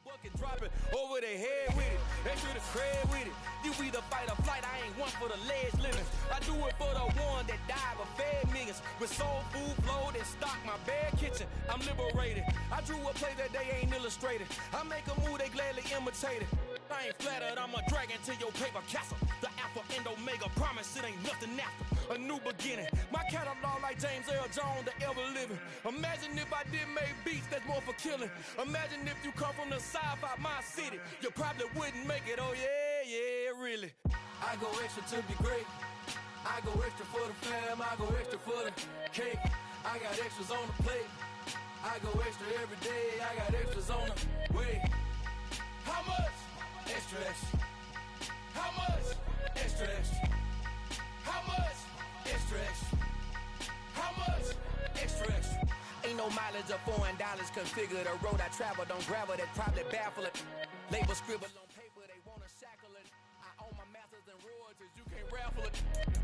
bucket, drop it over their head with it. Extra the cred with it. You either fight or flight, I ain't one for the ledge living. I do it for the one that died but fed millions. With soul food flowed and stock my bare kitchen. I'm liberated. I drew a play that they ain't illustrated. I make a move they gladly imitate it. I ain't flattered, I'm a dragon to your paper castle. The Alpha and Omega, promise it ain't nothing after. A new beginning. My catalog like James Earl Jones, the ever living. Imagine if I did make beats that's more for killing. Imagine if you come from the south out my city. You probably wouldn't make it, oh yeah, really. I go extra to be great. I go extra for the fam, I go extra for the cake. I got extras on the plate. I go extra every day, I got extras on the way. How much? Extra, extra. How much? Extra, extra. How much? Extra, extra. How much? Extra, extra. Ain't no mileage of $4 configure the road I travel. Don't gravel that probably baffle it. Label scribble on paper, they wanna shackle it. I own my masters and royalties, you can't raffle it.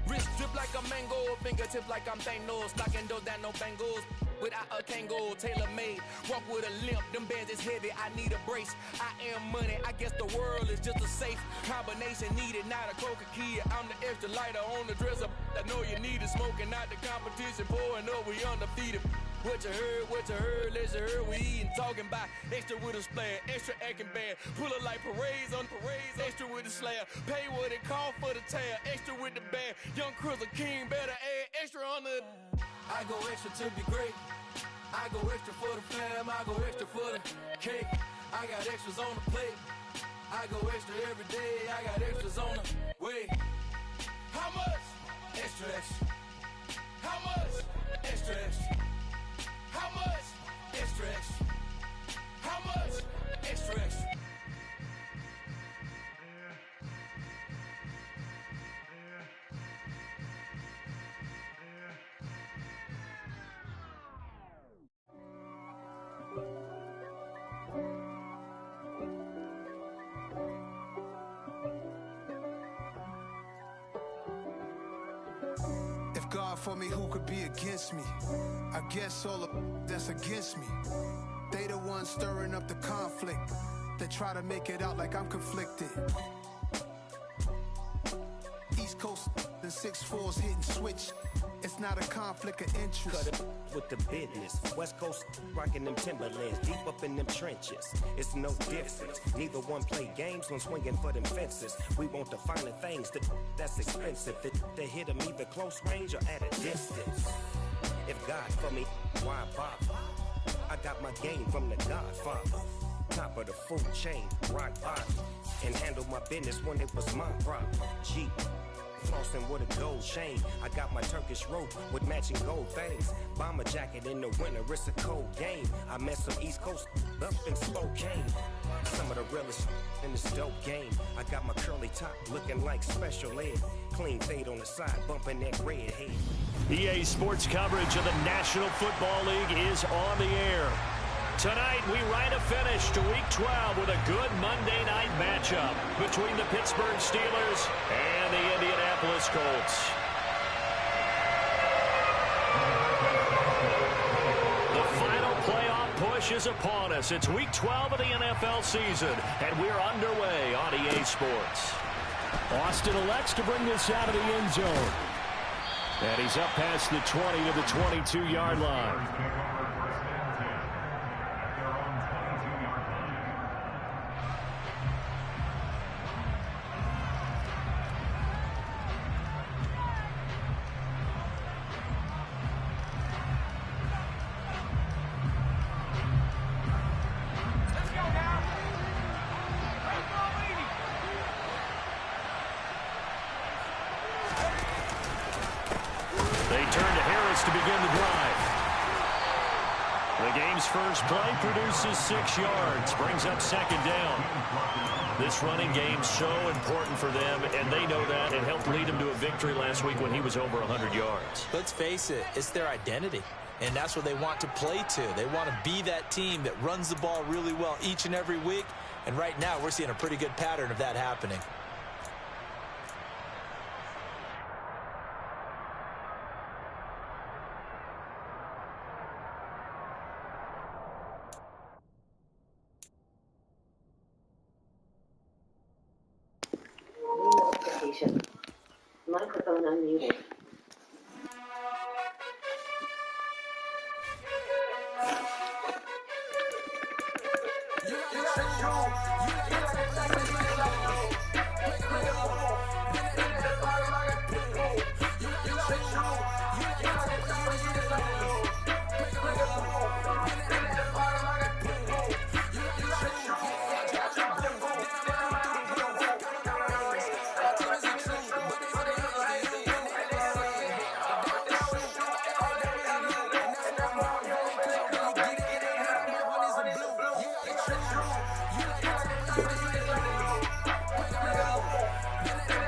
Wrist drip like a mango, fingertip like I'm Thanos. Stocking those down, no bangles. Without a Kango, tailor-made. Walk with a limp, them bands is heavy, I need a brace. I am money, I guess the world is just a safe combination needed, not a coca key. I'm the extra lighter on the dresser. I know you need it, smoking out the competition, pouring up, we undefeated. What you heard, let's hear we eating, talking about extra with a splash, extra acting bad. Pull it like parades on parades, extra with the slab. Pay what it call for the tab, extra with the bag. Young Cruz a king, better add extra on the. I go extra to be great. I go extra for the fam, I go extra for the cake. I got extras on the plate. I go extra every day, I got extras on the way. How much? Extra, extra. How much? Extra, extra. How much? Extra, extra. How much? Extra, extra. If God for me, who could be against me? I guess all of that's against me. They the ones stirring up the conflict. They try to make it out like I'm conflicted. East Coast and 6'4's hitting switch. It's not a conflict of interest. Cut it with the business. West Coast rocking them Timberlands, deep up in them trenches. It's no difference. Neither one play games when swinging for them fences. We want the finer things that's expensive. They hit them either close range or at a distance. If God for me, why bother? I got my game from the Godfather. Top of the food chain, rock bottom. And handle my business when it was my problem. G. Flossing with a gold chain. I got my Turkish rope with matching gold things. Bomber jacket in the winter, it's a cold game. I met some East Coast up in Spokane. Some of the realest in this dope game. I got my curly top looking like special ed. Clean fade on the side, bumping that red head. EA Sports coverage of the National Football League is on the air. Tonight, we write a finish to Week 12 with a good Monday night matchup between the Pittsburgh Steelers and the Indianapolis Colts. The final playoff push is upon us. It's Week 12 of the NFL season, and we're underway on EA Sports. Austin elects to bring this out of the end zone. And he's up past the 20 to the 22-yard line. First play produces 6 yards, brings up second down. This running game's so important for them, and they know that. It helped lead them to a victory last week when he was over 100 yards. Let's face it, it's their identity, and that's what they want to play to. They want to be that team that runs the ball really well each and every week, and right now we're seeing a pretty good pattern of that happening. Attention. Microphone unmuted.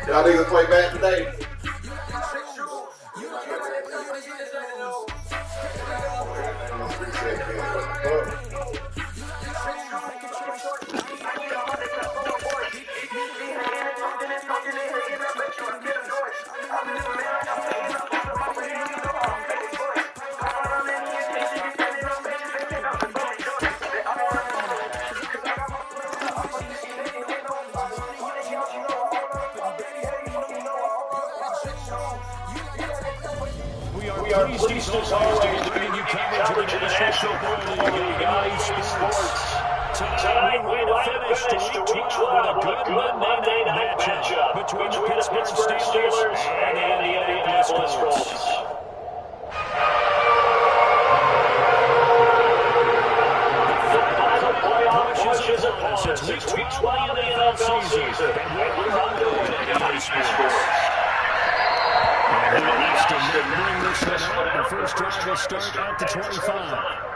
Y'all niggas play back today? We are pleased as always to bring you coverage of the National Football League on AGS Sports. Tonight, we will finish to Week 12 with a good Monday night matchup between the Pittsburgh Steelers and the Indianapolis Colts. Pushes upon us. It's Week 12 of the NFL season, and we're on AGS Sports. And he wants to bring this one up. The first drive will start at the 25.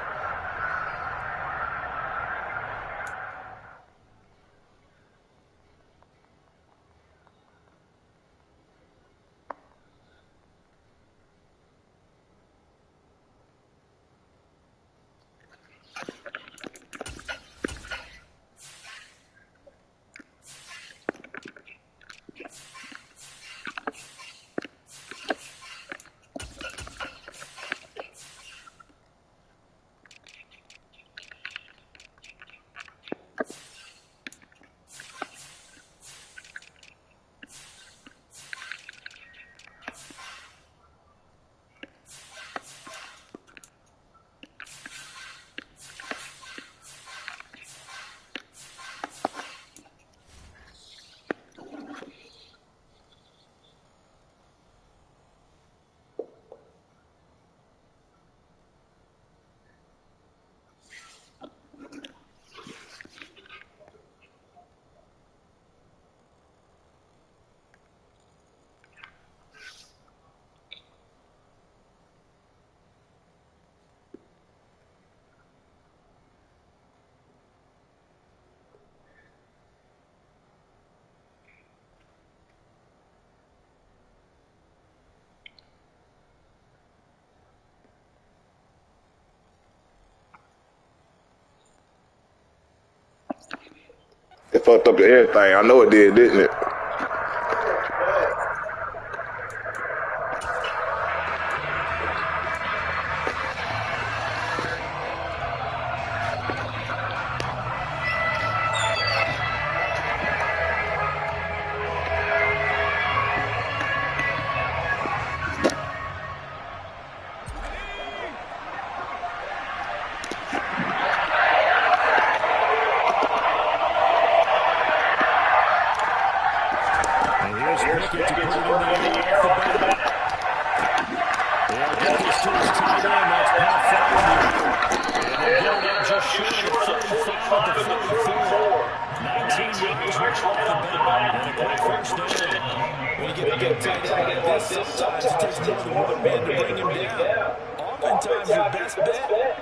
It fucked up everything. I know it did, didn't it?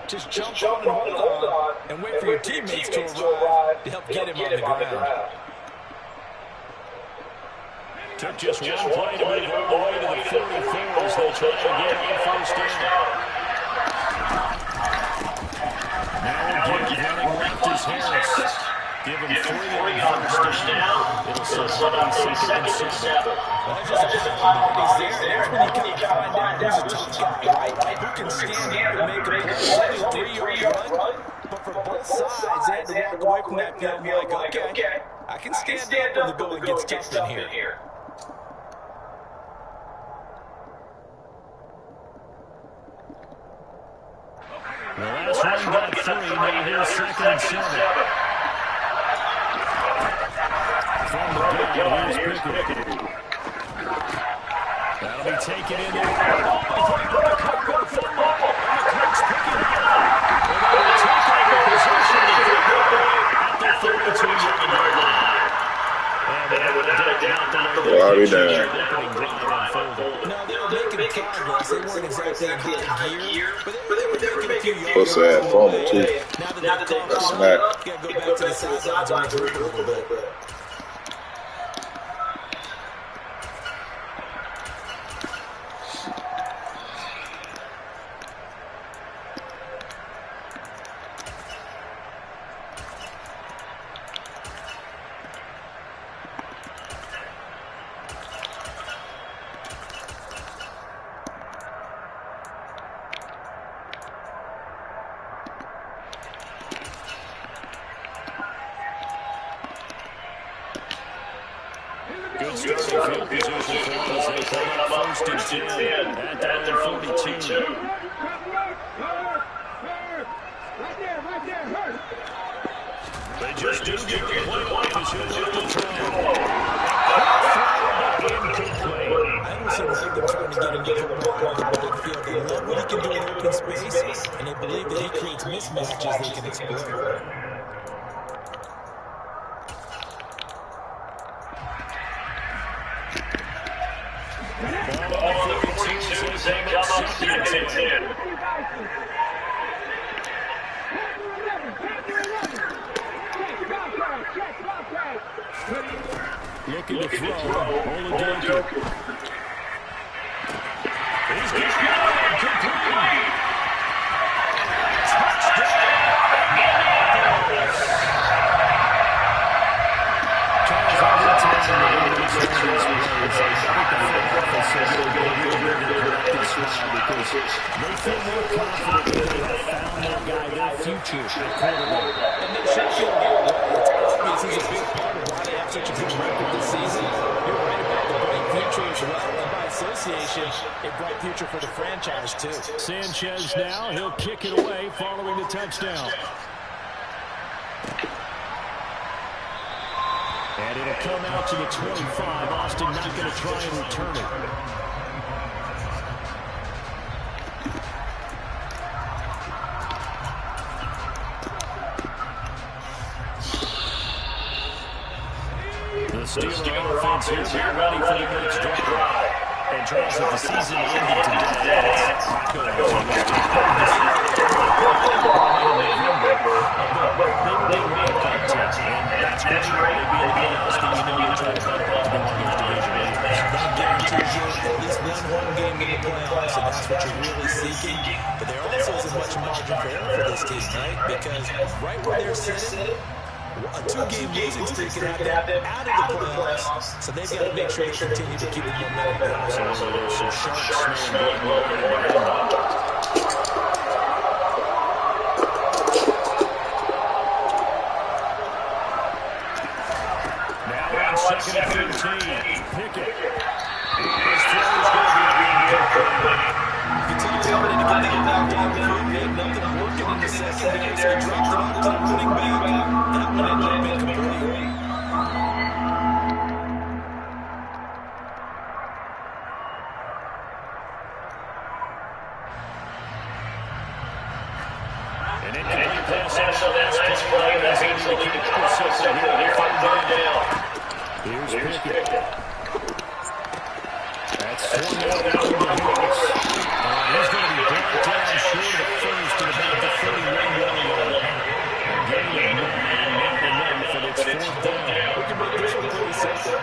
Just jump on and hold on and wait for your teammates to arrive to help get him on the ground. Took just one play to move all the way to the 44 as they try again on first down. Now again, running left is Harris. Give him 3 on first down. It'll set on 2nd and 7. Well, just a he's there. That's when you kind of find out who's a tough guy, right? Who can stand up and make a play, 3-yard run. But for both sides, they had to walk away from that field and be like, okay, I can stand up when the going gets tough in here. The last one got 3. Now here's 2nd and 7. From the gun, here's Pickett. That'll be taken in there. Already down. No, they were making progress. They weren't exactly in high gear, but they were making a few yards. What's that? Fumble, too. Now that That's smack. you got to go back to the sidelines and regroup a little bit. Good starting field position for us. They come up 1st and 10 at their 42. They just do get the play off as he'll look to try. Incomplete. I don't see why they're trying to get him to come back on the big field. They love what he can do in open space, and they believe that he creates mismatches they can exploit. They come up 2nd and 10. Looking to throw. Oladipo. He's got it. Complete. Because they feel more confident that they have found their guy, their future at quarterback. And they should feel good. It's obvious he's a big part of why they have such a good record this season. You're right about the bright future as well. And by association, a bright future for the franchise, too. Sanchez now, he'll kick it away following the touchdown. And it'll come out to the 25. Austin not going to try and return it. The Steeler offense here, they're ready for the next drive. And Charles, if the season ended today, it's good. They were World Cup teams, and that's great. They'd be in the playoffs, but you know you're trying to find out to be one of those division leaders. That guarantees you at least one home game in the playoffs, and that's what you're really seeking. But there also isn't much margin for error for this team, right? Because right where they're sitting, a 2-game losing streak can have them out of the playoffs, so they've got to make sure they continue to keep the momentum going. So there's some sharp smelling blood. Now on 2nd and 15, Pickett. His throw is going to be incomplete. You can tell they wanted to get that back down the field. They had nothing working in the secondary, so they dropped it off to the running back. That one ended up being complete. An incomplete pass on the last play. That's into the interception here. They're 5 down. Here's Pickett. That's swung out into the Hicks. He's going to be brought down short of the first to about the 31-yard line. Gain of 9 for its 4th down. We can make this one pretty simple.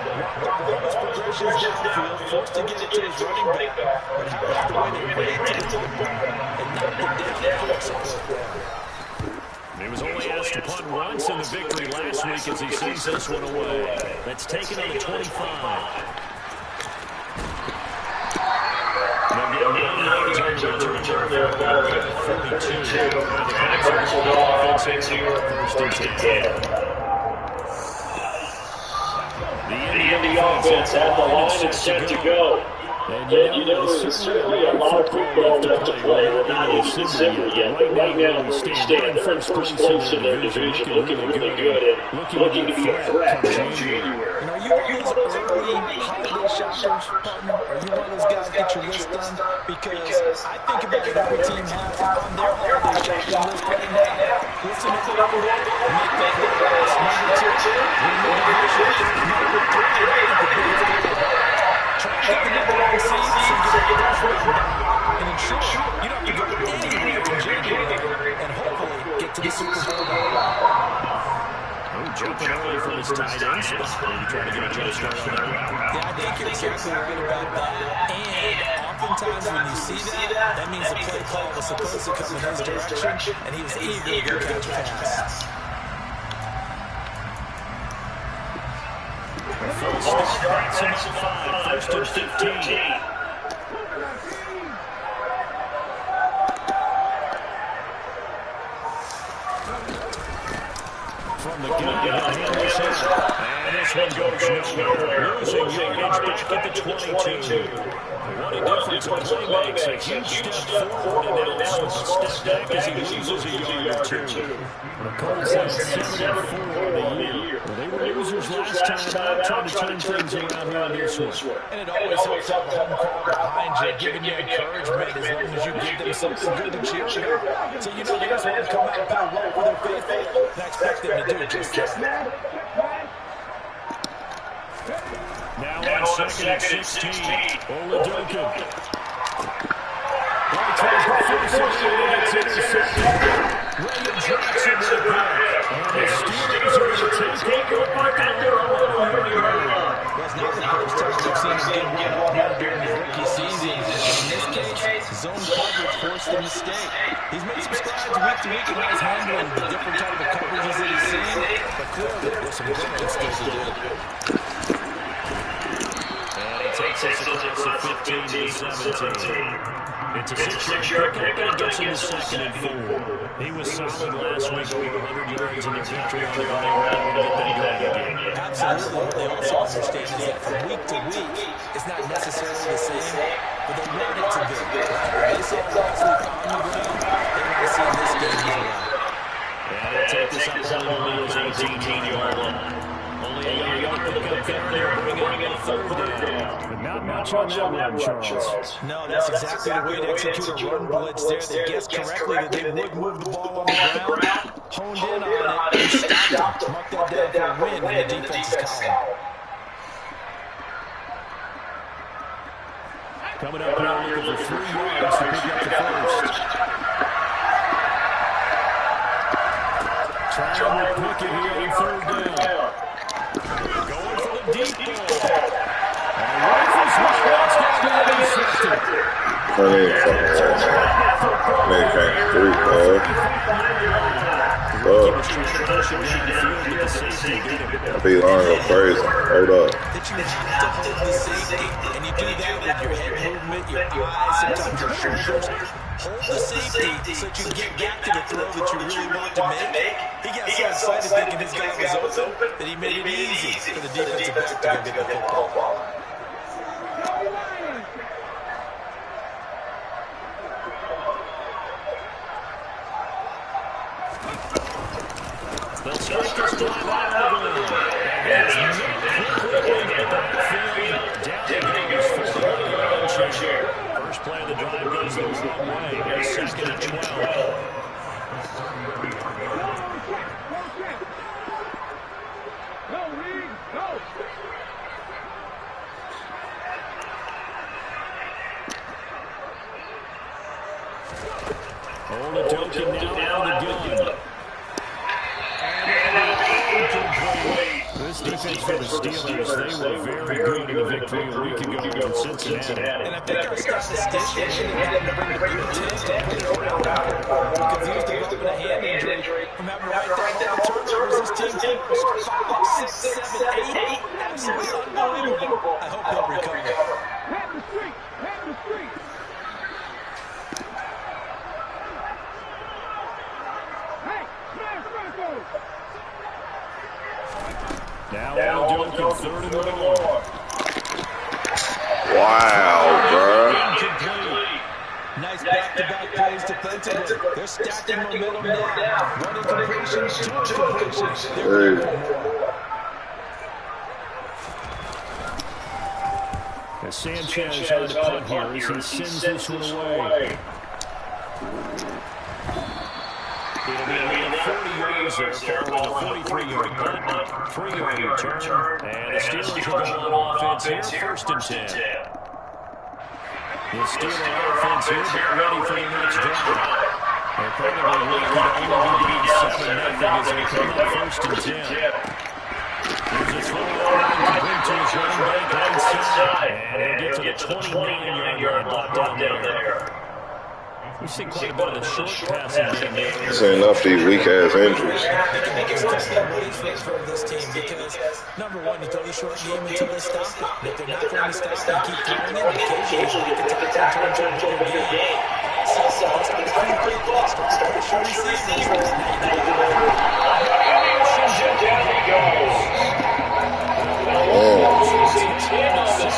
Runners progressions downfield, forced to get it to his running back. But how about the way they ran to the ball and knocked it down for support there? He was only asked to punt once in the victory last week as he sends this one away. That's taken on the 25. They'll get 9 yards on the return there at ball at 42. The Cats are going to offense here at 1st and 10. The Indy offense at the line and set to go. And you know, there's certainly a lot of football left to play. We're not in December yet. But right now, where we stand, they're in first place in their division, looking really good and looking to be a threat come January. And are you one of those early holiday shoppers, partner? Are you one of those guys get your list done? Because I think about it, every team has on their holiday shopping list right now. What's the number one? Make the playoffs. Number two, win the division. Number three, the biggest deal. Try to get the number one seed so you get the first round bye. And ensure you don't have to go anywhere in January and hopefully get to the Super Bowl. Jumping early from his tight end spot. Maybe trying to get a jump start on that route. Yeah, I think you're exactly right about that. And oftentimes when you see that, that means the play call was supposed to come in his direction, and he was eager to catch a pass. First starts him at 5, first and 15. From the gun, and this one goes nowhere. Losing yardage back at the 22. What a difference a play makes. A huge step forward, and now a step back as he loses a yard or two. The Colts had 7-4 on the year. Well, they were losers last time out, trying to turn things around here on this one. And it always helps to have a home crowd behind you, giving you encouragement as long as you give them something good to cheer about. So you know they just want to come out and play well for their faithful, and I expect them to do just that. Now on second and 16, Oladoka. Right towards the first and it's intercepted. William Jackson with a pick. And the Steelers are going to take over at their own area. That's not the first time we've seen him get one here during his rookie season. In this case, zone coverage forced a mistake. He's made some strides week to week in how he's handling the different type of coverages that he's seen. But clearly, there's some growing still to do. Takes us across the 15 to 17. It's a 6-yard pickup, and it gets him to 2nd and 4. He was solid last week, over 100 yards in their victory on the running round. We're going to get that going again. Absolutely. What they also understand is that from week to week, it's not necessarily the same, but they want it to be. They saw last week on the ground, they want to see in this game as well. And they'll take this up on the 18-yard line. Only a yard pickup there, bringing it third down. But not much on that one, Charles. No, that's exactly the way to execute a run blitz there. They guessed correctly that they would move the ball on the ground, honed in on it, and stopped it. Mark that down for a win in the defense's column. Coming up now, looking for 3 yards to pick up the first. Trying to pick it here on third down. Going for the deep ball. And rifles one. That's going to be intercepted. I'll be on your crazy. Hold up. That you have to hold the safety, and you do that with your head movement, your eyes, sometimes your shoulders. Hold the safety so that you can get back to the throw that you really want to make. He got so excited thinking his guy was open that he made it easy for the defensive back to go get the football. They'll start this drive out of the ground. And first play of the drive goes the wrong way. Here's 2nd and 12. Oladoka now on the gun. This defense for the Steelers, they were very good in the victory a week ago in Cincinnati. And I think our statistician had to bring the blue tent and put it around because he was developing a hand injury from having to write down all the turnovers. This team was 5, 6, 7, 8. Absolutely unbelievable. I hope he'll recover. Have the street! Have the street! Hey, smash Rocco! Now Oladoka, 3rd and 1. Wow, bro. Nice back-to-back plays defensively. They're stacking momentum now. One incompletion, two incompletions. They're going more. As Sanchez on the punt here as he sends this one away. It'll be a 40 yards there following a 43-yard punt, 3-yard return, and the Steelers will go on offense here, 1st and 10. The Steelers offense here get ready for the next drive. They're probably lucky to only be beat 7-0 as they come up 1st and 10. There's a throw complete to his running back inside, and he'll get to the 29-yard line, down there. We've seen quite a bit of the short passing game there. This ain't enough these weak-ass injuries. For this team because, number one, you throw the short game until they stop it. If they're not going to stop it, you keep throwing it, occasionally you can turn into a bigger game. Also, it's going to be pretty close. Pressure receivers.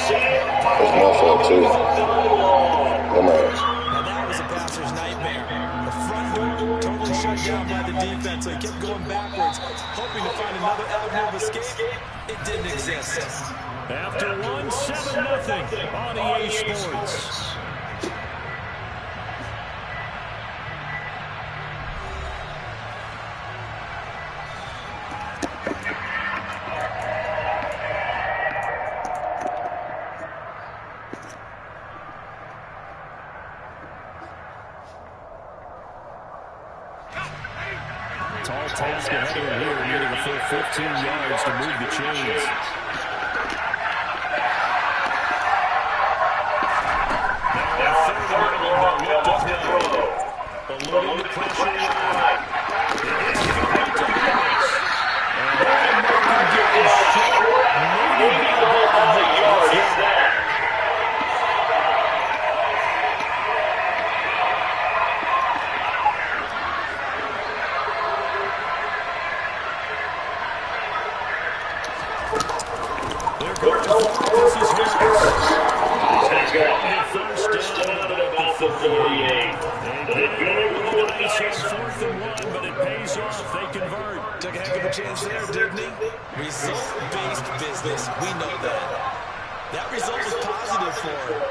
That's my fault, too. Come on. Down by the defense, so he kept going backwards, hoping to find another avenue of escape. It didn't exist. After 1-7-0 on EA Sports. Tall task ahead of him here, needing a full 15 yards to move the chains. Now, 3rd and 1, to throw. Eluding the pressure line. It's complete to Harris. And that American get is short. Maybe about a yard, if that. First down at about the 48. They're going to nice on 4th and 1, but it pays off. They convert. Took a heck of a chance there, didn't he? Result-based business. We know that. That result was positive for him.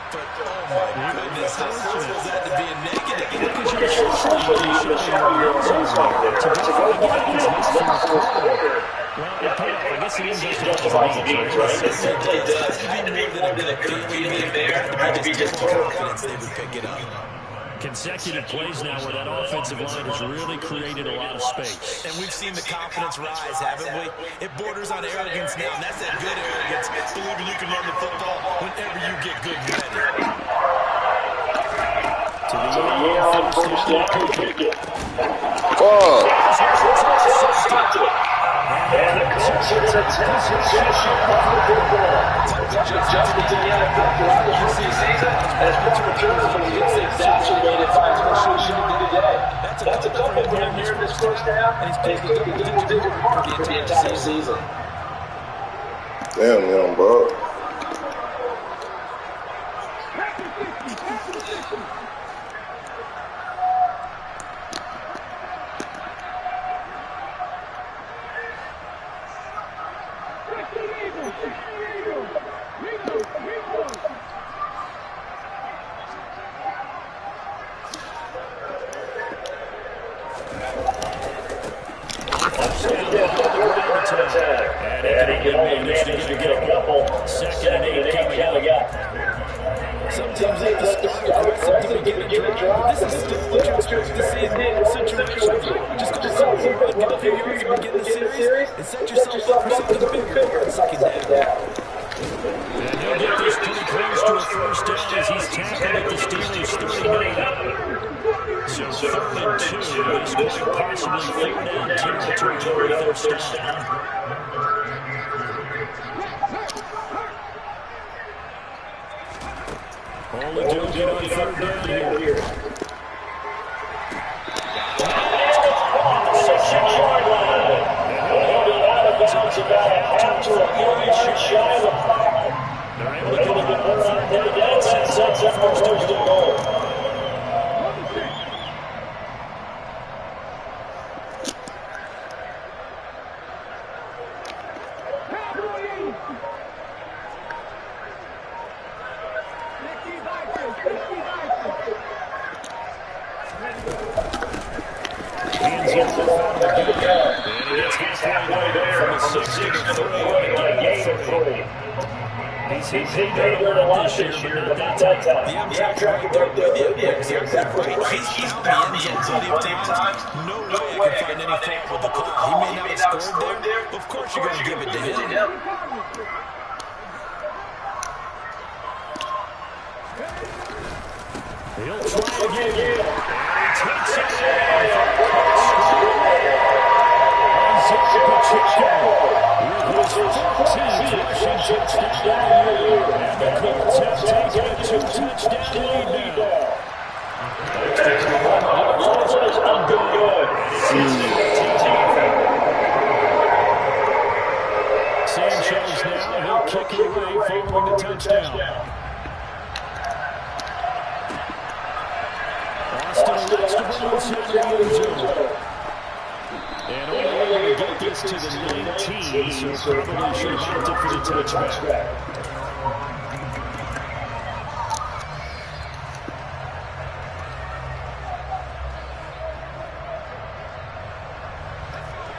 But, oh my goodness, how close was that to being negative? Because you're essentially showing your results out there. To go again, it's not from the quarter. Well, it paid off. I guess it even justifies the games, right? It certainly does. Even more than a good feeling there, had to be just confidence they would pick it up. Consecutive plays now where that offensive line has really created a lot of space. And we've seen the confidence rise, haven't we? It borders on arrogance now, and that's that good arrogance, believing you can run the football whenever you get good and ready. To the first down, kick it. And the Colts are in a 10-possession adjusted to the NFL throughout the rookie season as Pitts returns from gets exacerbated by his frustration today. That's a couple for him here in this first half, and he's taking a double-digit mark for the entire season. Damn, young bro. Some teams have to start aggressive to begin a drive. This is still what you expect to see in normal situations. Just go something, get a few yards to begin the series, and set yourself up for something bigger in second down. And he'll get this pretty close to a first down as he's tackled at the Steelers' 39. So 3rd and 2, this could possibly 4th down territory with their stop. Only doing it on 3rd down here. The 6-yard line. And he'll about half to a 4-yard shy of the 5. They're able to get it hands it off out of the gun. And he gets halfway there from the 6 to the 3 on a gain of 3. He's hit that a lot this year, but not that time. Yeah, I'm right there with you. Exactly right. He's found the end zone plenty of times. No way I can find any fault with the call. He may not have scored there, but of course you're going to give it to him. He'll try again. And he takes it Isaiah Pacheco with his 14th rushing touchdown. And the Colts have taken a 2-touchdown lead now. Sanchez now, he'll kick it away following the touchdown. Austin looks to bring this into the end zone. And only able to get this to the 19, so probably should have opted for the touchback.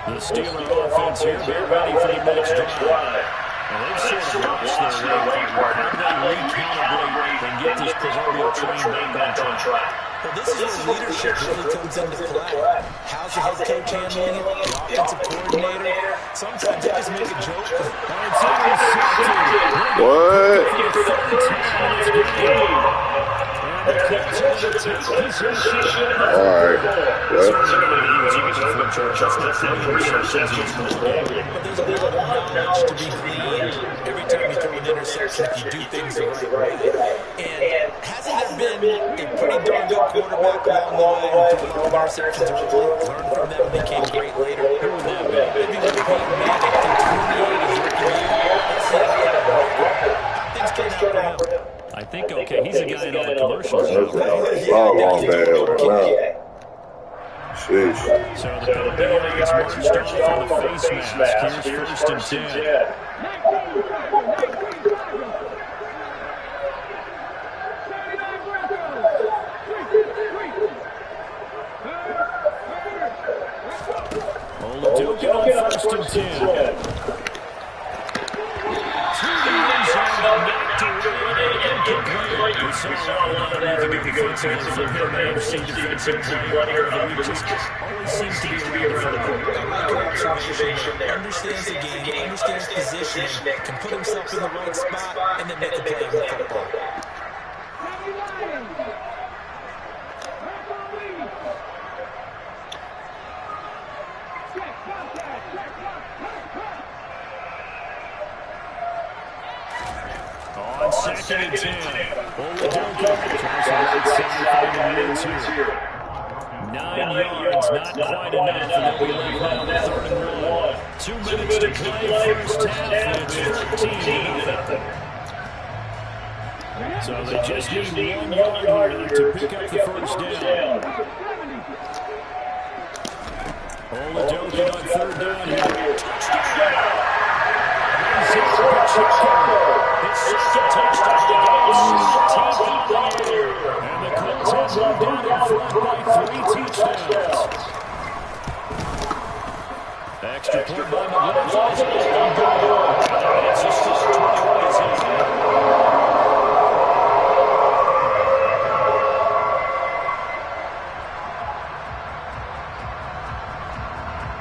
The Steeler offense here, they're ready for the next drive. And they've sort of lost their way. How do they recalibrate and get this proverbial train back on track? Well, this is where leadership really comes into play. How's the head coach handling it? The offensive coordinator? Sometimes they just make a joke. What? All right. But there's a lot of knowledge to be gleaned every time you throw an interception if you do things the right way. And hasn't there been a pretty darn good quarterback along the way who threw a lot of interceptions early, learned from them, and became great later? Who would that be? Maybe with Peyton Manning through 28 his rookie year. That's the other kind of record. How things turn out for him. I think, okay, he's a guy in all the commercials. Long bad. Sheesh. So the Bills marched off on the face mask. Here's 1st and 10. Olajuwon on 1st and 10. We saw a lot of that defensively from him. AFC defensive player of the week just always seems to be around the football. I like your observation there. Understands the game, understands positioning, can put himself in the right spot, and then make a play on the football. On 2nd and 10. Olajuwon tries the right side, finding the ends here. 9 yards, not quite enough, and then we leave now the 3rd and 1. 2 minutes to play, first half, it's 14-0. So they just need 1 yard here to pick up the first down. Olajuwon on 3rd down here. Touchdown! Isaiah Pacheco. His 2nd touchdown again, 17th in the air. And the Colts have moved down in front by 3 touchdowns. Extra point by McLaughlin. It's just 21 is in.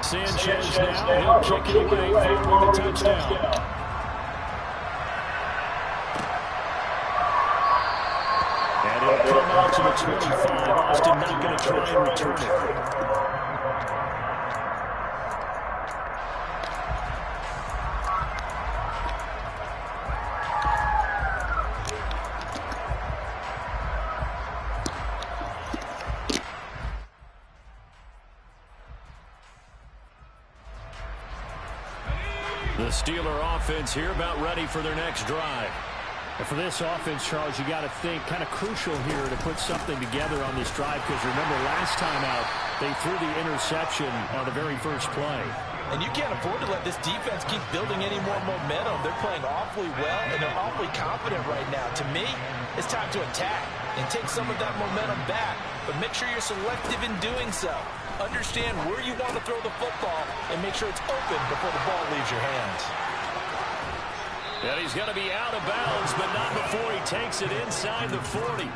Sanchez now, he'll kick it away following the touchdown. And it'll come out to the 25. Austin not going to try and return it. The Steeler offense here about ready for their next drive. And for this offense, Charles, you got to think kind of crucial here to put something together on this drive, because remember last time out they threw the interception on the very first play. And you can't afford to let this defense keep building any more momentum. They're playing awfully well, and they're awfully confident right now. To me, it's time to attack and take some of that momentum back, but make sure you're selective in doing so. Understand where you want to throw the football and make sure it's open before the ball leaves your hands. And he's going to be out of bounds, but not before he takes it inside the 40.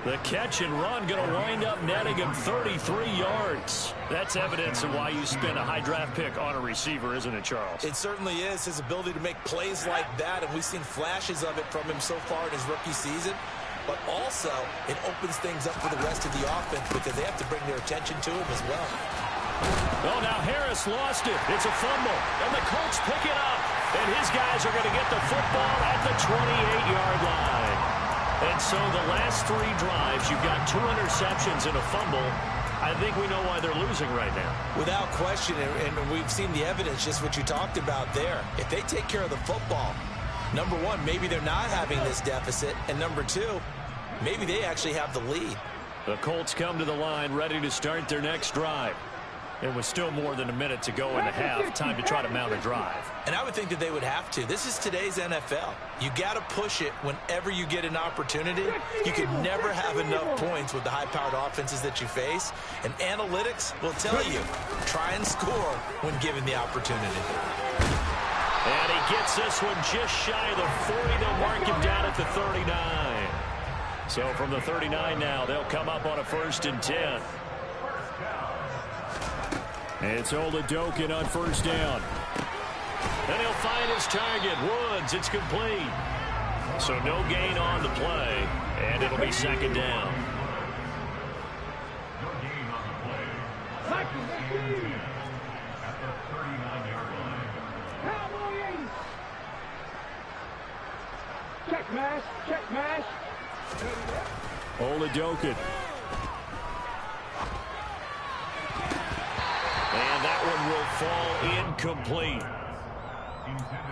The catch and run going to wind up netting him 33 yards. That's evidence of why you spend a high draft pick on a receiver, isn't it, Charles? It certainly is. His ability to make plays like that, and we've seen flashes of it from him so far in his rookie season. But also, it opens things up for the rest of the offense because they have to bring their attention to him as well. Oh, now Harris lost it. It's a fumble, and the Colts pick it up. And his guys are going to get the football at the 28-yard line. And so the last 3 drives, you've got 2 interceptions and a fumble. I think we know why they're losing right now. Without question, and we've seen the evidence, just what you talked about there. If they take care of the football, number one, maybe they're not having this deficit. And number two, maybe they actually have the lead. The Colts come to the line ready to start their next drive. It was still more than a minute to go in the half. Time to try to mount a drive. And I would think that they would have to. This is today's NFL. You got to push it whenever you get an opportunity. You can never have enough points with the high-powered offenses that you face. And analytics will tell you, try and score when given the opportunity. And he gets this one just shy of the 40. They'll mark him down at the 39. So from the 39 now, they'll come up on a 1st and 10. It's Oladokin on 1st down. And he'll find his target, Woods. It's complete. So no gain on the play, and it'll be 2nd down. Check mash, check mash. Oladokin. And that one will fall incomplete.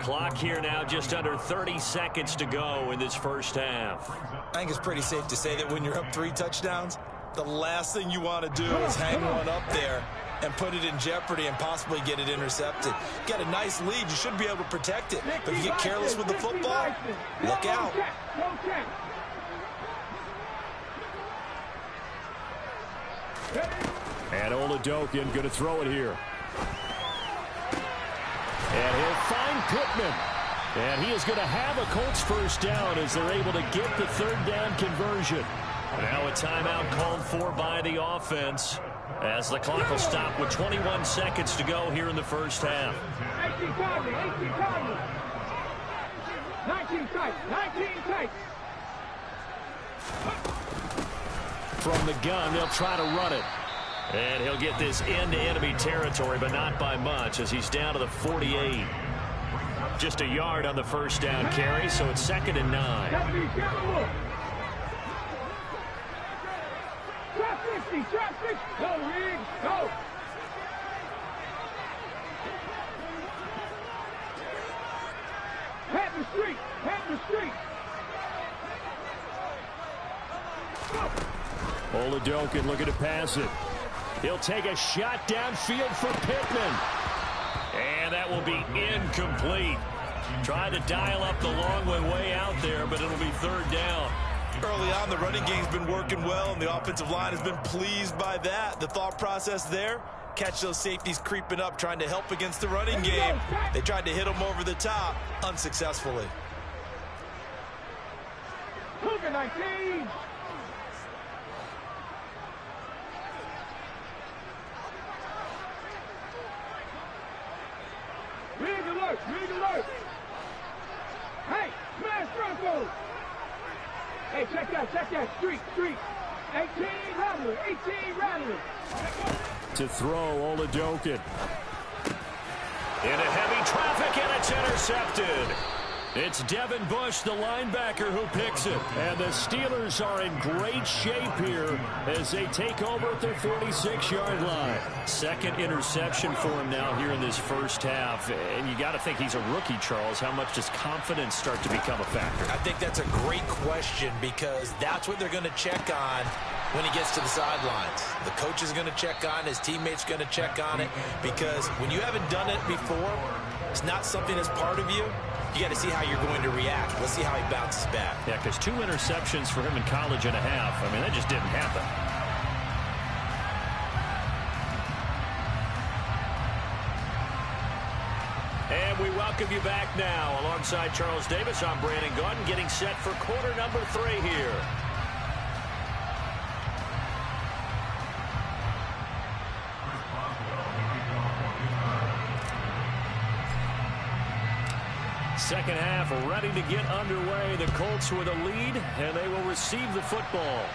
Clock here now just under 30 seconds to go in this first half. I think it's pretty safe to say that when you're up 3 touchdowns, the last thing you want to do is hang one up there and put it in jeopardy and possibly get it intercepted. You got a nice lead. You should be able to protect it. But if you get careless with the football, look out. And Oladokin going to throw it here. And he'll find Pittman. And he is going to have a Colts 1st down as they're able to get the 3rd down conversion. Now a timeout called for by the offense as the clock will stop with 21 seconds to go here in the first half. 18 tight, 19 tight. From the gun, they'll try to run it. And he'll get this into enemy territory, but not by much as he's down to the 48. Just a yard on the 1st down carry, so it's 2nd and 9. Trap 60. Go, Reed, go. Head the street. Oladokin looking to pass it. He'll take a shot downfield for Pittman. And that will be incomplete. Trying to dial up the long way out there, but it'll be 3rd down. Early on, the running game's been working well, and the offensive line has been pleased by that. The thought process there, catch those safeties creeping up, trying to help against the running game. They tried to hit them over the top, unsuccessfully. 19. Rig alert. Hey, smash Bronco. Hey, check that. Street. 18 Rattler. To throw, Oladokin. Into heavy traffic, and it's intercepted. It's Devin Bush, the linebacker, who picks it. And the Steelers are in great shape here as they take over at their 46-yard line. 2nd interception for him now here in this first half. And you got to think he's a rookie, Charles. How much does confidence start to become a factor? I think that's a great question because that's what they're going to check on when he gets to the sidelines. The coach is going to check on, his teammates going to check on it, because when you haven't done it before, it's not something that's part of you. You got to see how you're going to react. Let's see how he bounces back. Yeah, because 2 interceptions for him in college and a half. I mean, that just didn't happen. And we welcome you back now. Alongside Charles Davis, I'm Brandon Gaudin, getting set for quarter number 3 here. Second half ready to get underway. The Colts with a lead, and they will receive the football.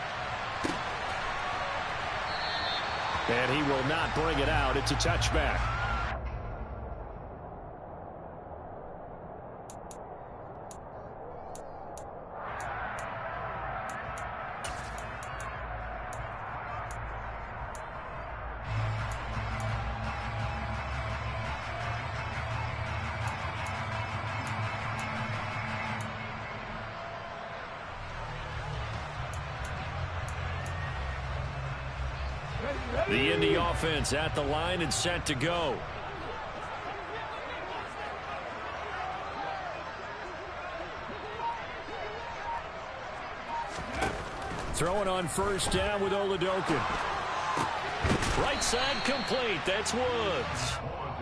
And he will not bring it out. It's a touchback. The Indy offense at the line and set to go. Throwing on first down with Oladokun. Right side complete. That's Woods.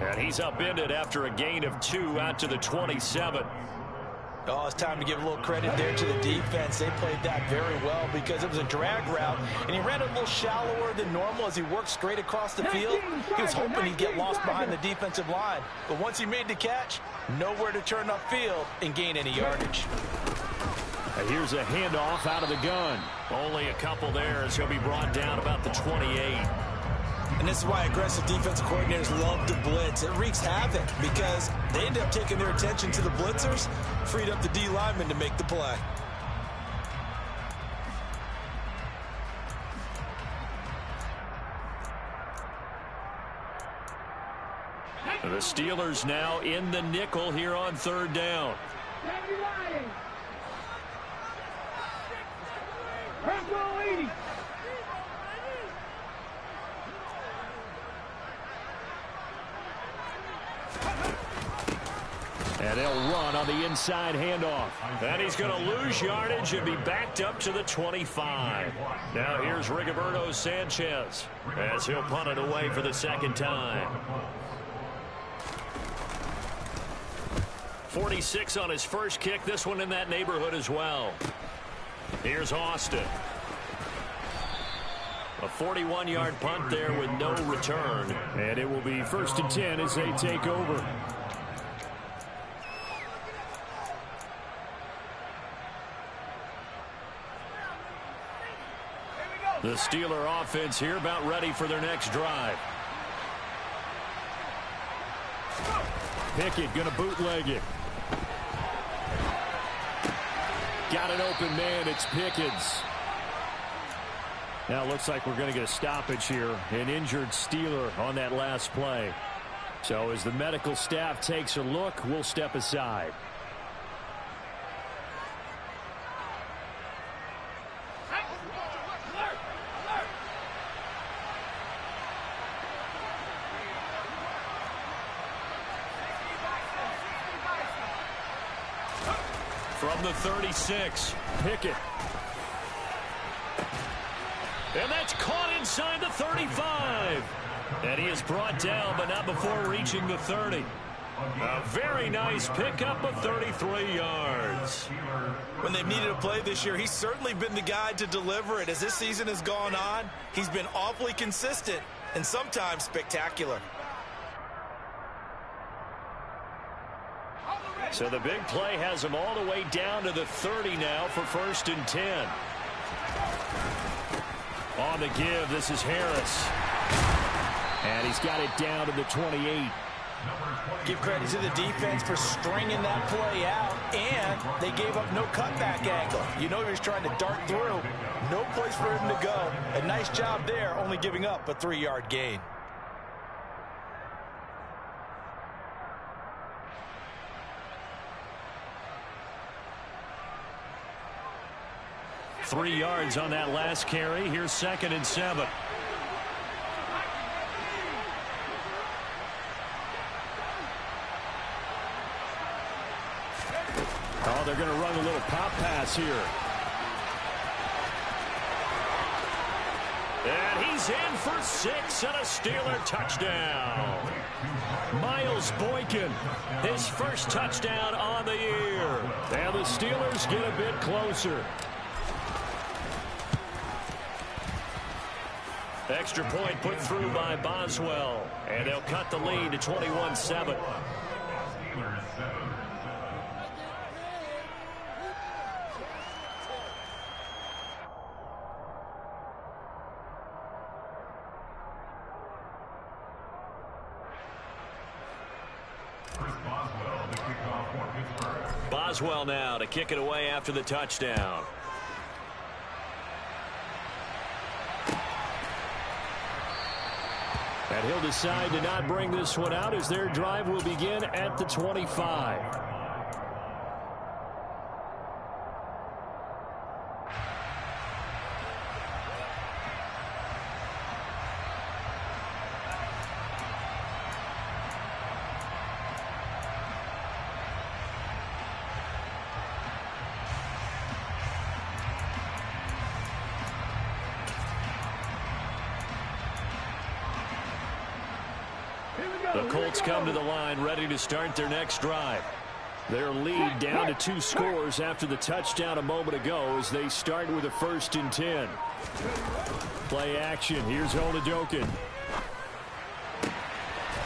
And he's upended after a gain of 2 out to the 27. Oh, it's time to give a little credit there to the defense. They played that very well because it was a drag route, and he ran it a little shallower than normal as he worked straight across the field. He was hoping he'd get lost behind the defensive line. But once he made the catch, nowhere to turn upfield and gain any yardage. Here's a handoff out of the gun. Only a couple there as he'll be brought down about the 28. And this is why aggressive defensive coordinators love to blitz. It wreaks havoc because they end up taking their attention to the blitzers, freed up the D lineman to make the play. The Steelers now in the nickel here on third down. And they'll run on the inside handoff. And he's going to lose yardage and be backed up to the 25. Now here's Rigoberto Sanchez as he'll punt it away for the second time. 46 on his first kick. This one in that neighborhood as well. Here's Austin. A 41-yard punt there with no return. And it will be 1st and 10 as they take over. The Steeler offense here about ready for their next drive. Pickett going to bootleg it. Got an open man. It's Pickens. Now it looks like we're going to get a stoppage here. An injured Steeler on that last play. So as the medical staff takes a look, we'll step aside. From the 36, Pickett. And that's caught inside the 35. And he is brought down, but not before reaching the 30. A very nice pickup of 33 yards. When they've needed a play this year, he's certainly been the guy to deliver it. As this season has gone on, he's been awfully consistent and sometimes spectacular. So the big play has him all the way down to the 30 now for 1st and 10. On the give, this is Harris. And he's got it down to the 28. Give credit to the defense for stringing that play out, and they gave up no cutback angle. You know he was trying to dart through. No place for him to go. A nice job there, only giving up a 3-yard gain. Three yards on that last carry. Here's 2nd and 7. Oh, they're going to run a little pop pass here. And he's in for 6 and a Steeler touchdown. Miles Boykin, his first touchdown on the year. And the Steelers get a bit closer. Extra point put through by Boswell. And they'll cut the lead to 21-7. Boswell now to kick it away after the touchdown. And he'll decide to not bring this one out as their drive will begin at the 25. The Colts come to the line ready to start their next drive. Their lead down to 2 scores after the touchdown a moment ago as they start with a 1st and 10. Play action. Here's Oladokin.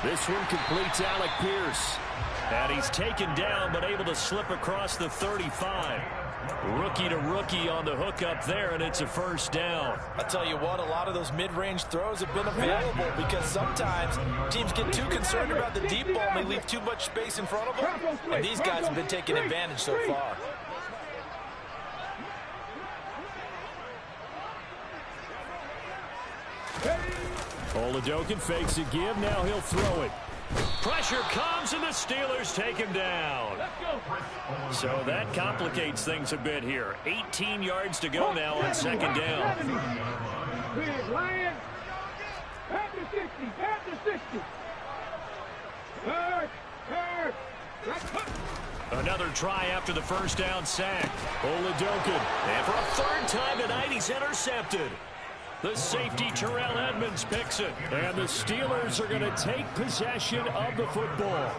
This one completes Alec Pierce. And he's taken down but able to slip across the 35. Rookie to rookie on the hookup there, and it's a 1st down. I'll tell you what, a lot of those mid-range throws have been available because sometimes teams get too concerned about the deep ball and they leave too much space in front of them. And these guys have been taking advantage so far. Oladokin fakes a give. Now he'll throw it. Pressure comes, and the Steelers take him down. So that complicates things a bit here. 18 yards to go now on 2nd down. Lions, at the 60, at the 60. Another try after the 1st down sack. Oladokin, and for a 3rd time tonight, he's intercepted. The safety, Terrell Edmonds, picks it. And the Steelers are going to take possession of the football.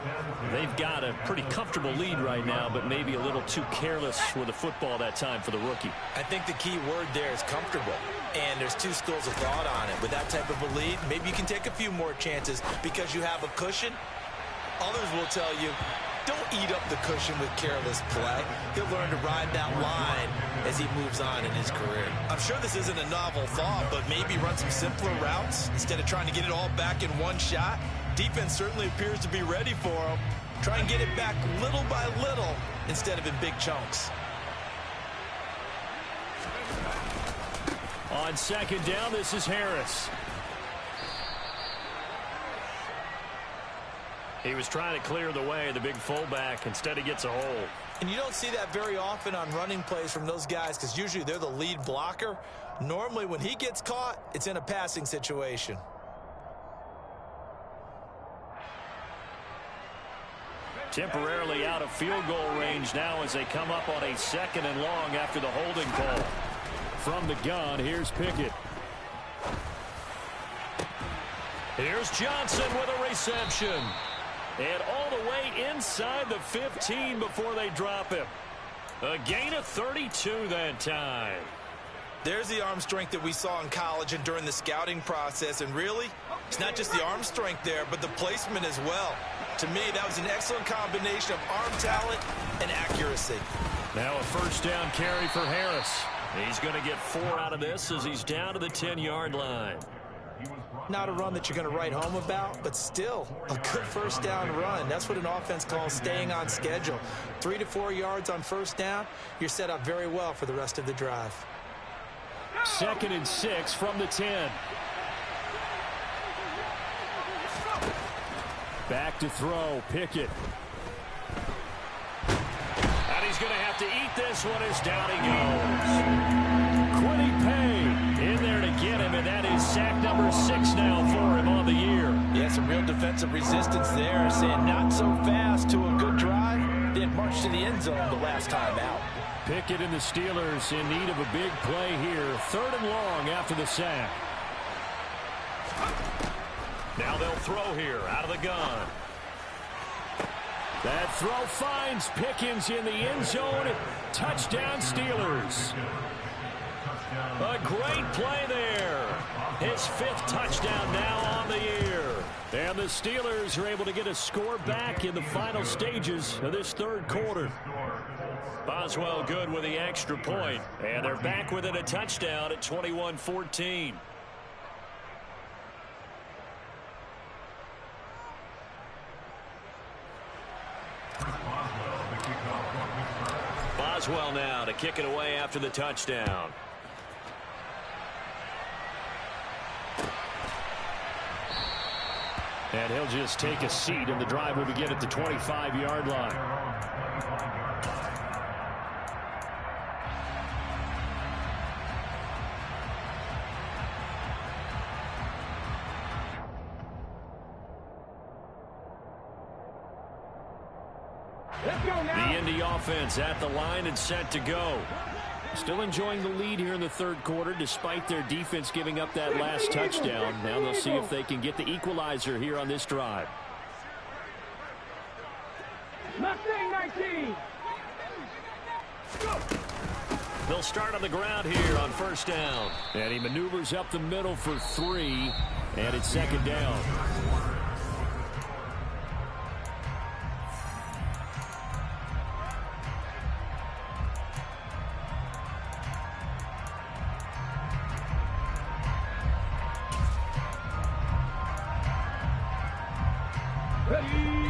They've got a pretty comfortable lead right now, but maybe a little too careless with the football that time for the rookie. I think the key word there is comfortable. And there's 2 schools of thought on it. With that type of a lead, maybe you can take a few more chances because you have a cushion. Others will tell you, don't eat up the cushion with careless play. He'll learn to ride that line as he moves on in his career. I'm sure this isn't a novel thought, but maybe run some simpler routes instead of trying to get it all back in one shot. Defense certainly appears to be ready for him. Try and get it back little by little instead of in big chunks. On 2nd down, this is Harris. He was trying to clear the way, the big fullback. Instead, he gets a hole. And you don't see that very often on running plays from those guys because usually they're the lead blocker. Normally, when he gets caught, it's in a passing situation. Temporarily out of field goal range now as they come up on a 2nd and long after the holding call. From the gun, here's Pickett. Here's Johnson with a reception. And all the way inside the 15 before they drop him. A gain of 32 that time. There's the arm strength that we saw in college and during the scouting process. And really, it's not just the arm strength there, but the placement as well. To me, that was an excellent combination of arm talent and accuracy. Now a 1st down carry for Harris. He's going to get 4 out of this as he's down to the 10-yard line. Not a run that you're going to write home about, but still a good 1st down run. That's what an offense calls staying on schedule. 3 to 4 yards on 1st down, you're set up very well for the rest of the drive. 2nd and 6 from the 10. Back to throw, Pickett. And he's going to have to eat this one as down he goes. Quiddy Pay in there to get him, and that is sack number 6 now for him on the year. Yeah, some real defensive resistance there, saying not so fast to a good drive, then march to the end zone the last time out. Pickett and the Steelers in need of a big play here. 3rd and long after the sack. Now they'll throw here out of the gun. That throw finds Pickens in the end zone. Touchdown Steelers. A great play there. His 5th touchdown now on the year. And the Steelers are able to get a score back in the final stages of this 3rd quarter. Boswell good with the extra point. And they're back within a touchdown at 21-14. Boswell now to kick it away after the touchdown. And he'll just take a seat, and the drive will begin at the 25-yard line. The Indy offense at the line and set to go. Still enjoying the lead here in the 3rd quarter despite their defense giving up that last touchdown. Now they'll see if they can get the equalizer here on this drive. Mustang 19. They'll start on the ground here on 1st down. And he maneuvers up the middle for 3, and it's 2nd down.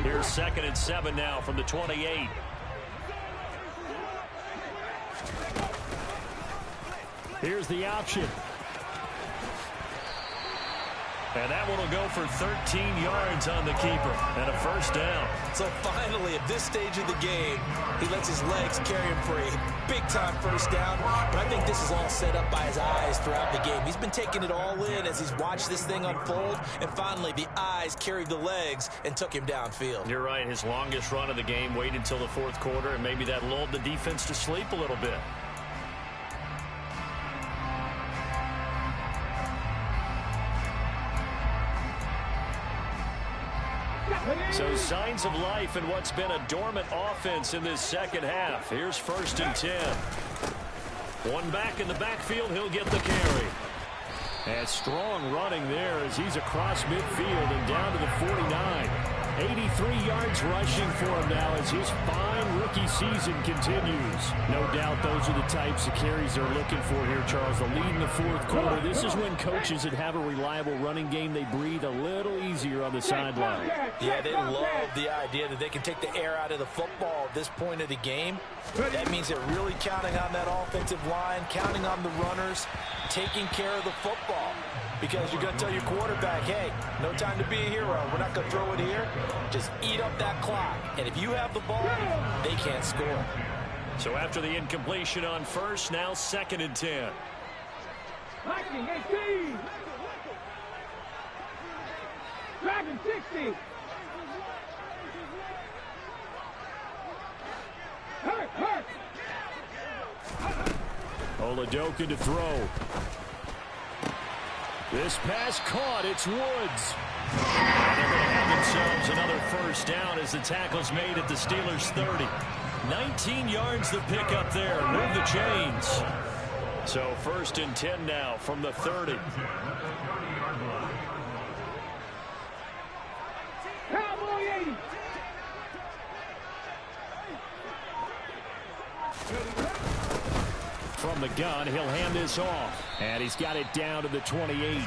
Here's 2nd and 7 now from the 28. Here's the option. And that one will go for 13 yards on the keeper and a 1st down. So finally, at this stage of the game, he lets his legs carry him for a big-time 1st down. But I think this is all set up by his eyes throughout the game. He's been taking it all in as he's watched this thing unfold. And finally, the eyes carried the legs and took him downfield. You're right. His longest run of the game waited until the 4th quarter, and maybe that lulled the defense to sleep a little bit. So signs of life in what's been a dormant offense in this 2nd half. Here's 1st and 10. One back in the backfield. He'll get the carry. And strong running there as he's across midfield and down to the 49. 83 yards rushing for him now as his fine rookie season continues. No doubt those are the types of carries they're looking for here, Charles. The lead in the 4th quarter. This is when coaches that have a reliable running game, they breathe a little easier on the sideline. Yeah, they love the idea that they can take the air out of the football at this point of the game. That means they're really counting on that offensive line, counting on the runners, taking care of the football. Because you're going to tell your quarterback, hey, no time to be a hero. We're not going to throw it here. Just eat up that clock. And if you have the ball, they can't score. So after the incompletion on 1st, now 2nd and 10. 18. Driving 60. Hurt. Oladoka to throw. This pass caught. It's Woods. And they're going to have themselves another 1st down as the tackle's made at the Steelers' 30. 19 yards the pick up there. Move the chains. So 1st and 10 now from the 30. Cowboy 80. From the gun, he'll hand this off. And he's got it down to the 28.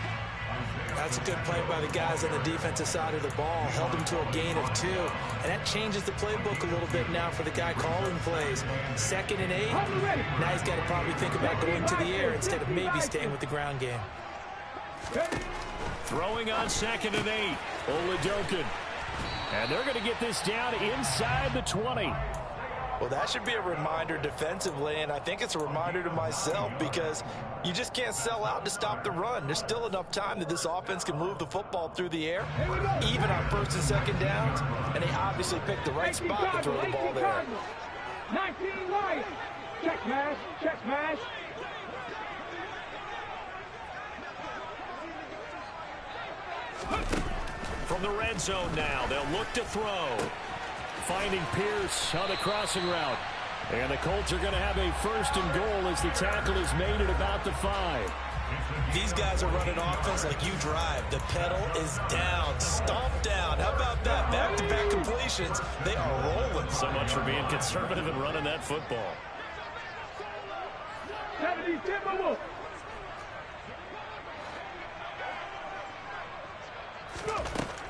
That's a good play by the guys on the defensive side of the ball. Held him to a gain of 2. And that changes the playbook a little bit now for the guy calling plays. 2nd and 8. Now he's got to probably think about going to the air instead of maybe staying with the ground game. Throwing on 2nd and 8. Oladoka. And they're going to get this down inside the 20. Well, that should be a reminder defensively, and I think it's a reminder to myself because you just can't sell out to stop the run. There's still enough time that this offense can move the football through the air, even on 1st and 2nd downs, and they obviously picked the right spot to throw the ball there. 19 right. Check mash. From the red zone now, they'll look to throw. Finding Pierce on the crossing route. And the Colts are going to have a 1st and goal as the tackle is made at about the 5. These guys are running offense like you drive. The pedal is down, stomped down. How about that? Back-to-back completions. They are rolling. So much for being conservative and running that football. 70 Timberwolves.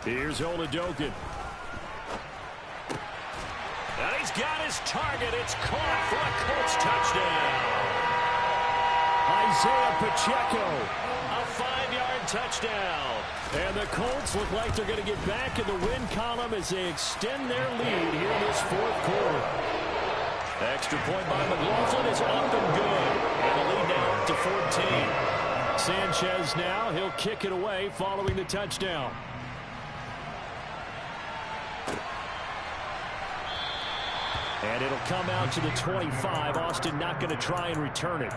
Here's Oladokin. And he's got his target. It's caught for a Colts touchdown. Isaiah Pacheco, a 5-yard touchdown. And the Colts look like they're going to get back in the win column as they extend their lead here in this 4th quarter. Extra point by McLaughlin is up and good. And the lead now up to 14. Sanchez now, he'll kick it away following the touchdown. And it'll come out to the 25. Austin not going to try and return it.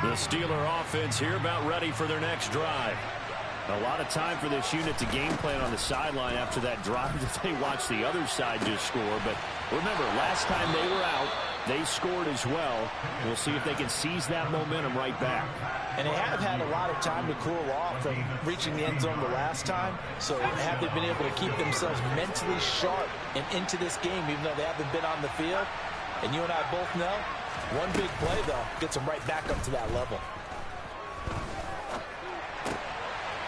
The Steeler offense here about ready for their next drive. A lot of time for this unit to game plan on the sideline after that drive that they watched the other side just score. But remember, last time they were out, they scored as well. We'll see if they can seize that momentum right back. And they have had a lot of time to cool off from reaching the end zone the last time. So have they been able to keep themselves mentally sharp and into this game, even though they haven't been on the field? And you and I both know, one big play, though, gets them right back up to that level.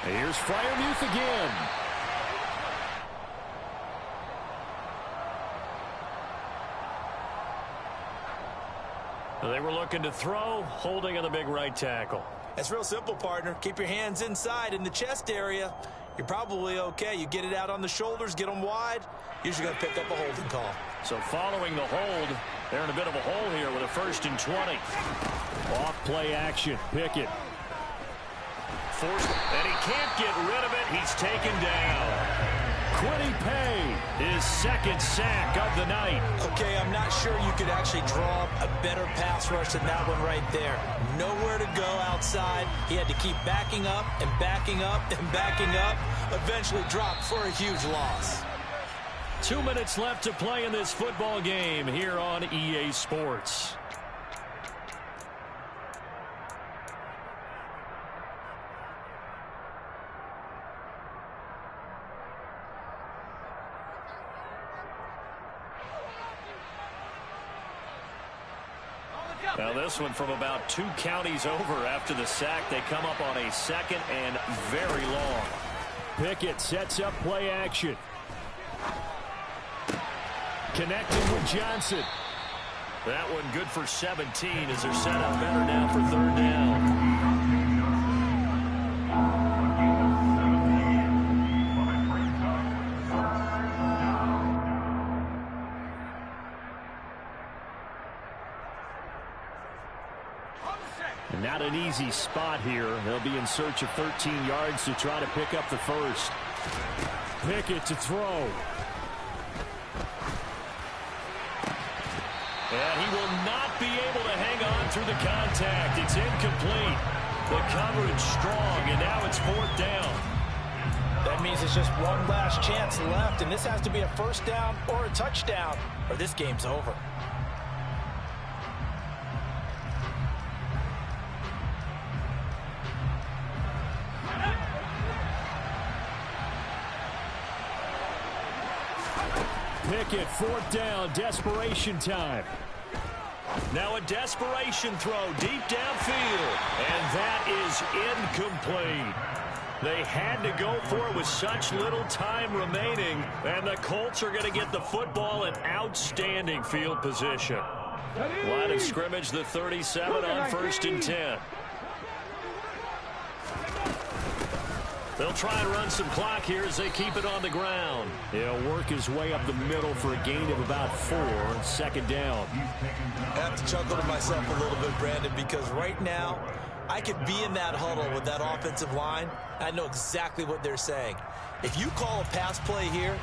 Here's Freiermuth again. They were looking to throw, holding on the big right tackle. It's real simple, partner. Keep your hands inside in the chest area. You're probably okay. You get it out on the shoulders, get them wide. Usually going to pick up a holding call. So following the hold, they're in a bit of a hole here with a 1st and 20. Off play action. Pickett. Forced, and he can't get rid of it. He's taken down. Quiddy Pay, his 2nd sack of the night. Okay, I'm not sure you could actually draw a better pass rush than that one right there. Nowhere to go outside. He had to keep backing up and backing up and backing up. Eventually dropped for a huge loss. 2 minutes left to play in this football game here on EA Sports. Now this one from about 2 counties over after the sack. They come up on a 2nd and very long. Pickett sets up play action. Connecting with Johnson. That one good for 17 as they're set up better now for 3rd down. Not an easy spot here. They'll be in search of 13 yards to try to pick up the 1st. Pickett to throw. And he will not be able to hang on through the contact. It's incomplete. The coverage strong, and now it's 4th down. That means it's just one last chance left, and this has to be a 1st down or a touchdown, or this game's over. Pickett, 4th down, desperation time. Now a desperation throw deep downfield, and that is incomplete. They had to go for it with such little time remaining, and the Colts are going to get the football in outstanding field position. Line of scrimmage, the 37 on 1st and 10. They'll try and run some clock here as they keep it on the ground. He'll work his way up the middle for a gain of about 4, 2nd down. I have to chuckle to myself a little bit, Brandon, because right now I could be in that huddle with that offensive line. I know exactly what they're saying. If you call a pass play here,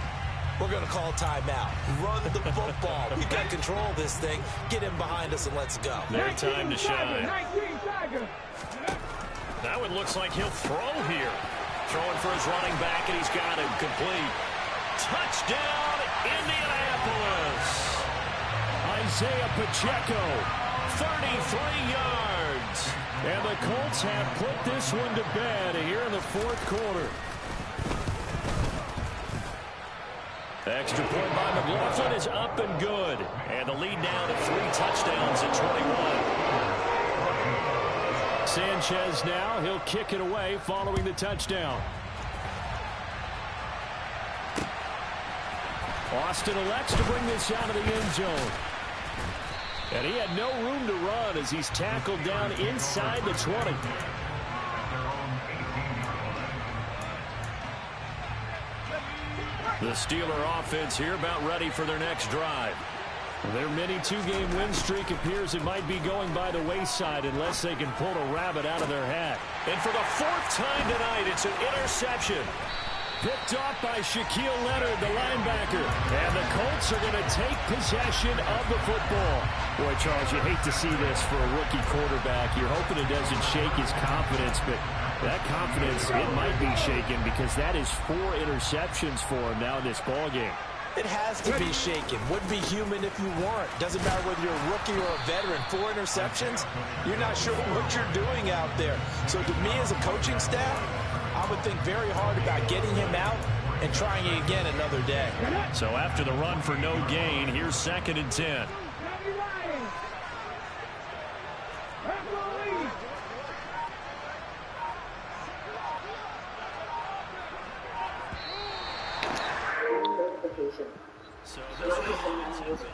we're going to call timeout. Run the football. We've got control of this thing. Get him behind us and let's go. Their time to shine. Now it looks like he'll throw here. Throwing for his running back, and he's got him complete. Touchdown, Indianapolis. Isaiah Pacheco, 33 yards. And the Colts have put this one to bed here in the fourth quarter. Extra point by McLaughlin is up and good. And the lead now to 3 touchdowns at 21. Sanchez now, he'll kick it away following the touchdown. Austin elects to bring this out of the end zone. And he had no room to run as he's tackled down inside the 20. The Steeler offense here about ready for their next drive. Their mini 2-game win streak appears it might be going by the wayside unless they can pull a rabbit out of their hat. And for the 4th time tonight, it's an interception. Picked off by Shaquille Leonard, the linebacker. And the Colts are going to take possession of the football. Boy, Charles, you hate to see this for a rookie quarterback. You're hoping it doesn't shake his confidence, but that confidence, it might be shaken because that is 4 interceptions for him now in this ballgame. It has to be shaken. Would be human if you weren't. Doesn't matter whether you're a rookie or a veteran. 4 interceptions, you're not sure what you're doing out there. So to me as a coaching staff, I would think very hard about getting him out and trying it again another day. So after the run for no gain, here's 2nd and 10. So this is Indianapolis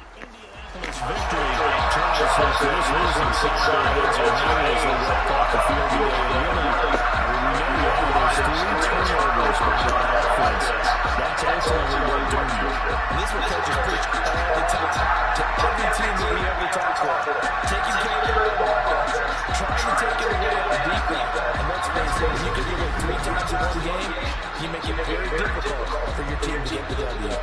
victory. Charles says this losing Saturday heads are high as they walk off the field today. We know there's 3 turnovers by the offense. That's ultimately what done it. And this is what coaches preach all the time to every team that we ever talk to. Taking care of the ball, trying to take it away on defense. And let's face it, if you can give it 3 times in one game, you make it very difficult for your team to get the W.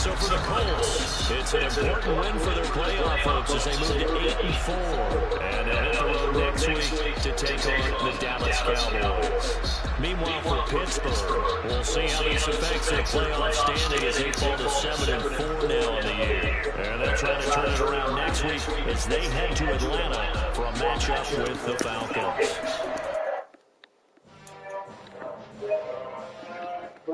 So for the Colts, it's an important win for their playoff hopes as they move to 8-4. And they'll hit the road next week to take on the Dallas Cowboys. Meanwhile, for Pittsburgh, we'll see how this affects their playoff standing as they fall to 7-4 now in the year. And they'll try to turn it around next week as they head to Atlanta for a matchup with the Falcons.